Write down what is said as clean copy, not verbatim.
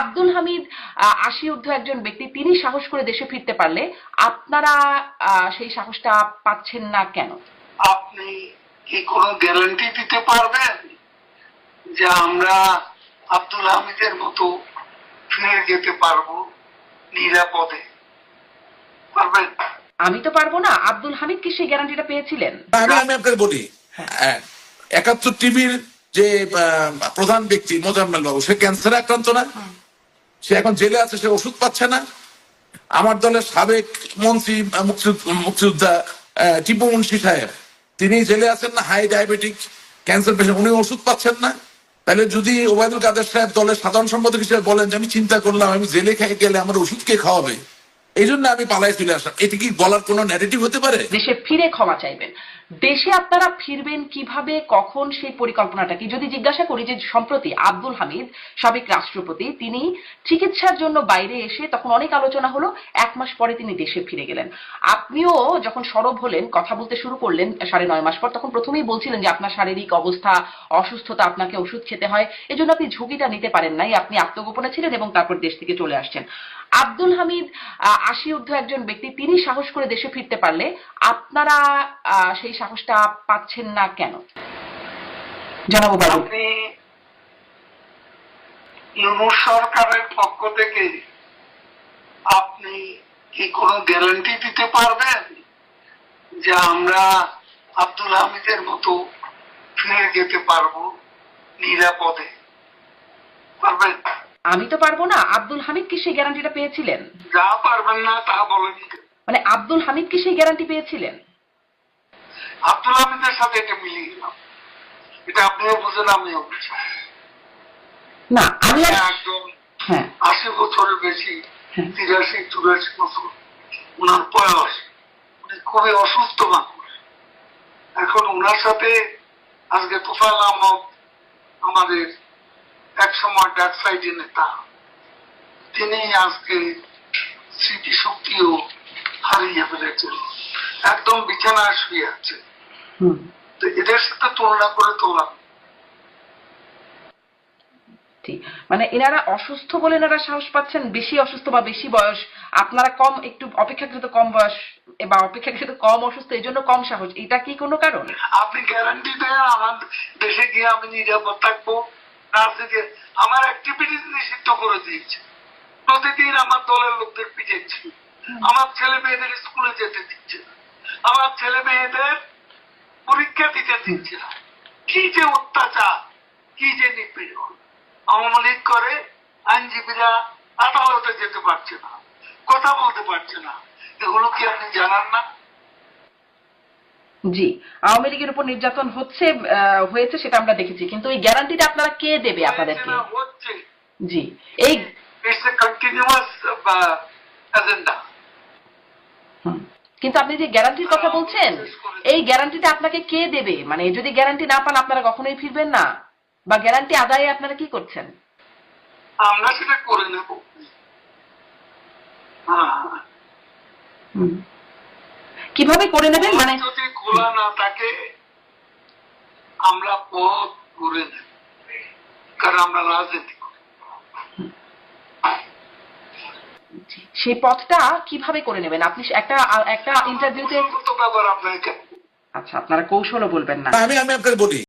আব্দুল হামিদ ৮০ ঊর্ধ্ব একজন ব্যক্তি, তিনি সাহস করে দেশে ফিরতে পারলে আপনারা সেই সাহসটা পাচ্ছেন না কেন? আপনি কি কোনো গ্যারান্টি দিতে পারবেন যে আমরা আব্দুল হামিদের মতো ফিরে যেতে পারবো নিরাপদে? পারবেন? আমি তো পারবো না। আব্দুল হামিদ কি সেই গ্যারান্টিটা পেয়েছিলেন? আমি আপনাকে বলি, ৭১ টিভির যে প্রধান ব্যক্তি মোজাম্মেল বাবু, সে ক্যান্সারে আক্রান্ত না? সে এখন জেলে আছে, সে ওষুধ পাচ্ছে না? আমার দলের সাবেক মন্ত্রী মুক্তিযোদ্ধা টিপু মুন্সি সাহেব, তিনি জেলে আছেন না, হাই ডায়াবেটিক ক্যান্সার পেশেন্ট, উনি ওষুধ পাচ্ছেন না? তাহলে যদি ওবায়দুল কাদের সাহেব দলের সাধারণ সম্পাদক হিসেবে বলেন যে আমি চিন্তা করলাম আমি জেলে খেয়ে গেলে আমার ওষুধ কে খাওয়াবে, এই জন্য আমি পালায় চলে আসলাম, এটি কি বলার কোনো ন্যারেটিভ হতে পারে? দেশে ফিরে ক্ষমা চাইবেন। দেশে আপনারা ফিরবেন কিভাবে, কখন, সেই পরিকল্পনাটা কি? যদি জিজ্ঞাসা করি যে সম্প্রতি আব্দুল হামিদ সাবেক রাষ্ট্রপতি, তিনি চিকিৎসার জন্য বাইরে এসে তখন অনেক আলোচনা হলো, ১ মাস পরে তিনি দেশে ফিরে গেলেন। আপনিও যখন সরব হলেন, কথা বলতে শুরু করলেন ৯.৫ মাস পর, তখন প্রথমেই বলছিলেন যে আপনার শারীরিক অবস্থা, অসুস্থতা, আপনাকে ওষুধ খেতে হয়, এজন্য আপনি ঝুঁকিটা নিতে পারেন নাই, আপনি আত্মগোপনে ছিলেন এবং তারপর দেশ থেকে চলে আসছেন। আব্দুল হামিদ ৮০ ঊর্ধ্ব একজন ব্যক্তি, তিনি সাহস করে দেশে ফিরতে পারলে আপনারা সেই সাহসটা পাচ্ছেন না কেন? জানাবো বাবু। আপনি ইউনূস সরকারের পক্ষ থেকে আপনি কি কোনো গ্যারান্টি দিতে পারবেন যে আমরা আব্দুল হামিদের মতো ফিরে যেতে পারবো নিরাপদে? পারবেন? আমি তো পারবো না। আব্দুল হামিদ কি সেই গ্যারান্টিটা পেয়েছিলেন? যা পারবেন না তা বলেন। মানে আব্দুল হামিদ কি সেই গ্যারান্টি পেয়েছিলেন? আব্দুল হামিদের সাথে এটা মিলিয়ে গেলাম, এটা আপনিও বুঝেন আমিও বুঝি না, আমি একদম। হ্যাঁ, ৮০ বছরের বেশি, ৮৩-৮৪ বছর ওনার বয়স, উনি খুবই অসুস্থ মানুষ। এখন ওনার সাথে আজকে তোফায়েল আহমদ, আমাদের একসময় ডাক সাইডে নেতা, তিনি আজকে স্মৃতিশক্তিও হারিয়ে ফেলেছেন, একদম বিছানায় শুয়ে আছে। তো এদের সাথে তুলনা করে তোলা, মানে এনারা অসুস্থ বলে এনারা সাহস পাচ্ছেন, বেশি অসুস্থ বা বেশি বয়স, আপনারা কম, একটু অপেক্ষাকৃত কম বয়স বা অপেক্ষাকৃত কম অসুস্থ, এই জন্য কম সাহস, এটা কি কোনো কারণ? আপনি গ্যারান্টি দেন আমার দেশে গিয়ে আমি নিরাপদ থাকবো? আমার অ্যাক্টিভিটিস নিষিদ্ধ করে দিয়েছে, প্রতিদিন আমার দলের লোকদের পিটাচ্ছি, আমার ছেলে মেয়েদের স্কুলে যেতে দিচ্ছে না, আমার ছেলে মেয়েদের পরীক্ষা দিতে দিচ্ছে না। কি যে অত্যাচার, কি যে নিপীড়ন! আওয়ামী লীগ করে আইনজীবীরা আদালতে যেতে পারছে না, কথা বলতে পারছে না, এগুলো কি আপনি জানান না? জি, আওয়ামী লীগের উপর নির্যাতন হয়েছে, সেটা আমরা দেখেছি, কিন্তু এই গ্যারান্টিটা আপনারা কে দেবে আপনাদেরকে? হচ্ছে জি, এই ইটস এ কন্টিনিউয়াস এজেন্ডা। কিন্তু আপনি যে গ্যারান্টির কথা বলছেন, এই গ্যারান্টিটা আপনাকে কে দেবে? মানে যদি গ্যারান্টি না পান আপনারা কখনোই ফিরবেন না, বা গ্যারান্টি আদায়ে আপনারা কি করছেন? আমরা সেটা করে নেব। কিভাবে করে নেবেন? মানে যদি খোলা না থাকে আমরা পথ করে নেব, কারণ আমরা রাজনীতি করি। সেই পথটা কিভাবে করে নেবেন? আপনি একটা ইন্টারভিউতে, ব্যাপার আপনাকে, আচ্ছা, আপনারা কৌশলও বলবেন না। আমি আপনাকে বলি,